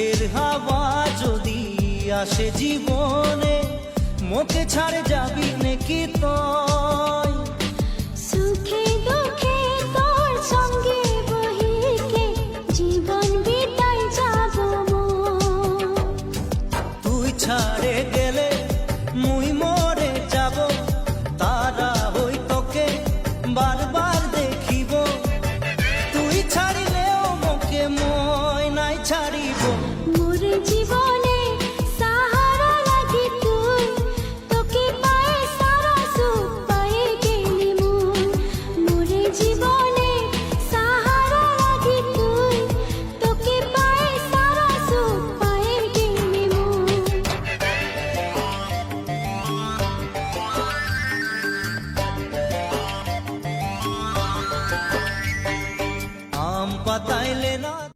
সুখের হাওয়া যদি আসে জীবনে, মোকে ছাড়ে যাবি নাকি তুই? সুখে দুঃখে তোর সঙ্গে বহিকে জীবন বিতাই যাব মোর। তুই ছাড়ে গেলে মুই মরে যাব, তারা হই তোকে বারবার দেখিব। তুই ছাড়িলেও মোকে মই নাই ছাড়ি